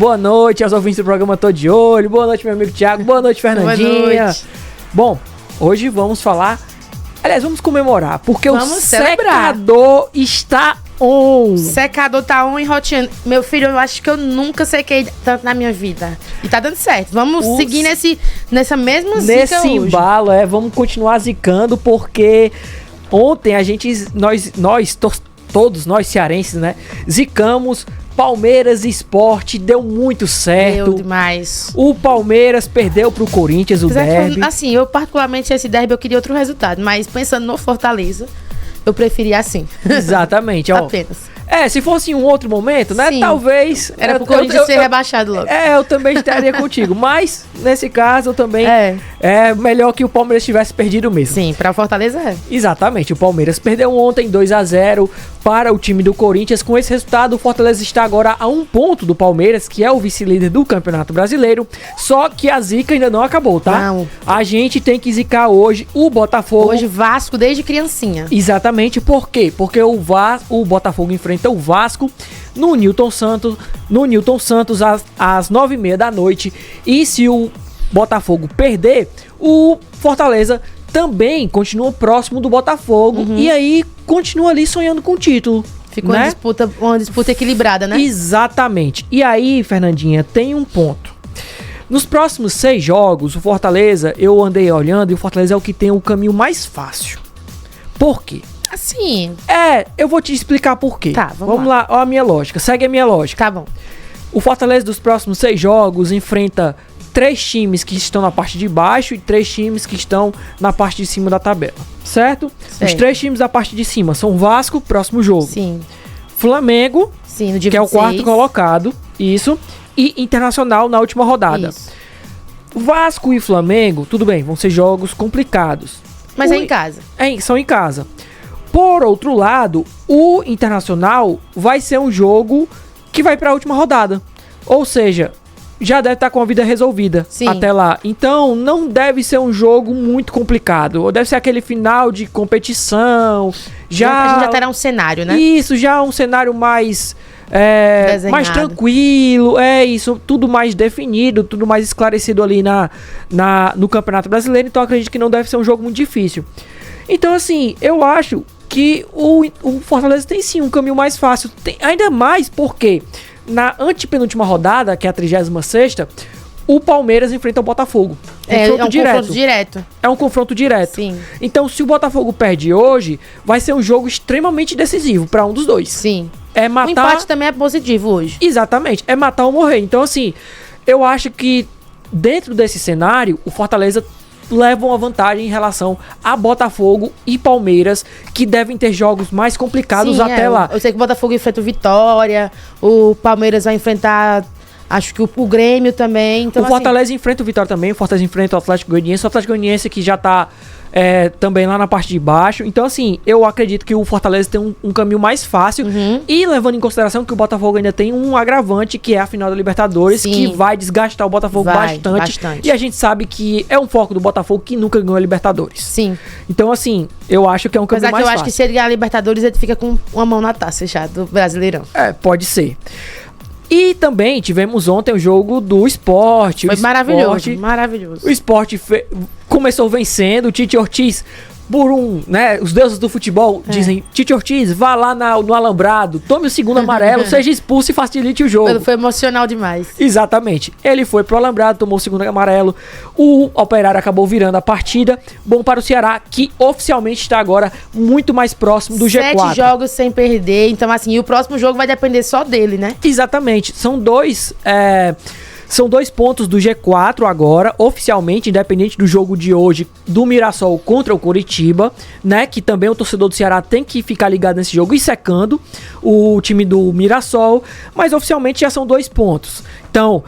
Boa noite aos ouvintes do programa Tô de Olho. Boa noite, meu amigo Thiago. Boa noite, Fernandinha. Boa noite. Bom, hoje vamos falar... Aliás, vamos comemorar, porque vamos o celebrar. secador está on. Secador tá on e roteando. Meu filho, eu acho que eu nunca sequei tanto na minha vida. E tá dando certo. Vamos seguir nessa mesma zica nesse hoje. embalo, vamos continuar zicando, porque ontem todos nós cearenses, né, zicamos Palmeiras e Sport, deu muito certo. Deu demais. O Palmeiras perdeu pro Corinthians o derby. Assim, eu particularmente esse derby eu queria outro resultado, mas pensando no Fortaleza, eu preferia assim. Exatamente, ó. Apenas. Se fosse em um outro momento, né? Sim. Talvez... Era pro Corinthians ser rebaixado logo. Eu também estaria contigo. Mas, nesse caso, eu também... É melhor que o Palmeiras tivesse perdido mesmo. Sim, pra Fortaleza é. Exatamente. O Palmeiras perdeu ontem 2-0 para o time do Corinthians. Com esse resultado, o Fortaleza está agora a 1 ponto do Palmeiras, que é o vice-líder do Campeonato Brasileiro. Só que a zica ainda não acabou, tá? Não. A gente tem que zicar hoje o Botafogo. Hoje, Vasco desde criancinha. Exatamente. Por quê? Porque o Botafogo enfrenta o Vasco no Newton Santos às 9h30 da noite. E se o Botafogo perder, o Fortaleza também continua próximo do Botafogo. E aí continua ali sonhando com o título. Ficou né? uma disputa equilibrada, né? Exatamente. E aí, Fernandinha, tem um ponto. Nos próximos 6 jogos, o Fortaleza, eu andei olhando, e o Fortaleza é o que tem o caminho mais fácil. Por quê? Assim. Eu vou te explicar por quê. Tá, vamos lá. Ó a minha lógica, segue a minha lógica. Tá bom. O Fortaleza dos próximos 6 jogos enfrenta 3 times que estão na parte de baixo e 3 times que estão na parte de cima da tabela, certo? Os 3 times da parte de cima são Vasco, próximo jogo. Sim. Flamengo, sim, no dia que 26. É o quarto colocado, isso. E Internacional na última rodada. Isso. Vasco e Flamengo, tudo bem, vão ser jogos complicados. Mas é em casa. São em casa. Por outro lado, o Internacional vai ser um jogo que vai para a última rodada. Ou seja, já deve estar com a vida resolvida. Sim. Até lá. Então, não deve ser um jogo muito complicado. Ou deve ser aquele final de competição. A gente já terá um cenário, né? Isso, já um cenário mais tranquilo. Isso, tudo mais definido, tudo mais esclarecido ali no Campeonato Brasileiro. Então, acredito que não deve ser um jogo muito difícil. Então, assim, eu acho que o Fortaleza tem sim um caminho mais fácil. Ainda mais porque na antepenúltima rodada, que é a 36ª, o Palmeiras enfrenta o Botafogo. Confronto direto. É um confronto direto. Sim. Então, se o Botafogo perde hoje, vai ser um jogo extremamente decisivo para um dos dois. Sim. Matar... O empate também é positivo hoje. Exatamente. É matar ou morrer. Então, assim, eu acho que dentro desse cenário, o Fortaleza leva uma vantagem em relação a Botafogo e Palmeiras, que devem ter jogos mais complicados até lá. Eu sei que o Botafogo enfrenta o Vitória, o Palmeiras vai enfrentar, acho que o Grêmio também. Então, o Fortaleza enfrenta o Vitória também, o Fortaleza enfrenta o Atlético Goianiense que já tá também lá na parte de baixo. Então, assim, eu acredito que o Fortaleza tem um caminho mais fácil. E levando em consideração que o Botafogo ainda tem um agravante, que é a final da Libertadores, que vai desgastar o Botafogo bastante. E a gente sabe que é um foco do Botafogo que nunca ganhou a Libertadores. Sim. Então, assim, eu acho que é um caminho mais fácil. Mas eu acho que se ele ganhar a Libertadores, ele fica com uma mão na taça já, do Brasileirão. Pode ser. E também tivemos ontem o jogo do Sport. Foi maravilhoso. O Sport começou vencendo, o Tite Ortiz, os deuses do futebol dizem, Tite Ortiz, vá lá no alambrado, tome o segundo amarelo, seja expulso e facilite o jogo. Foi emocional demais. Exatamente. Ele foi pro alambrado, tomou o segundo amarelo, o Operário acabou virando a partida. Bom para o Ceará, que oficialmente está agora muito mais próximo do G4. 7 jogos sem perder, então assim, e o próximo jogo vai depender só dele, né? Exatamente. São 2 pontos do G4 agora, oficialmente, independente do jogo de hoje, do Mirassol contra o Coritiba, né? Que também o torcedor do Ceará tem que ficar ligado nesse jogo e secando o time do Mirassol, mas oficialmente já são 2 pontos. Então,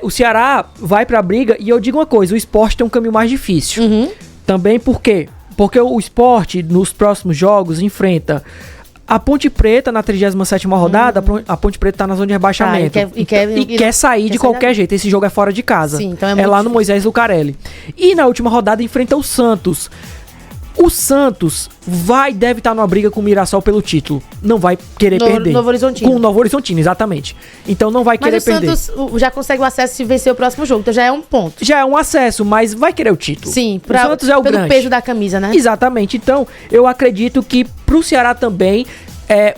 o Ceará vai pra briga, e eu digo uma coisa, o Sport tem um caminho mais difícil. Também por quê? Porque o Sport, nos próximos jogos, enfrenta a Ponte Preta na 37ª rodada. A Ponte Preta tá na zona de rebaixamento. E quer sair de qualquer jeito. Esse jogo é fora de casa. Sim, então é lá no Moisés Lucarelli. E na última rodada enfrenta o Santos. O Santos deve estar numa briga com o Mirassol pelo título. Não vai querer perder. Novo Horizontino. Com o Novo Horizontino, exatamente. Então não vai querer perder. Mas o Santos já consegue o acesso se vencer o próximo jogo, então já é um ponto. Já é um acesso, mas vai querer o título. Sim, o Santos é o pelo grande. peso da camisa, né? Exatamente. Então, eu acredito que pro Ceará também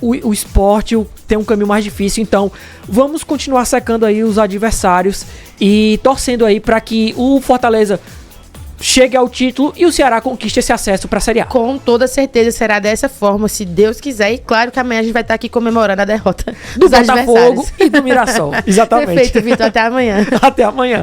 o Sport tem um caminho mais difícil. Então, vamos continuar secando aí os adversários e torcendo aí para que o Fortaleza chegue ao título e o Ceará conquiste esse acesso para a Série A. Com toda certeza será dessa forma, se Deus quiser. E claro que amanhã a gente vai estar aqui comemorando a derrota do Botafogo e do Mirassol. Exatamente. Perfeito, Vitor. Até amanhã. Até amanhã.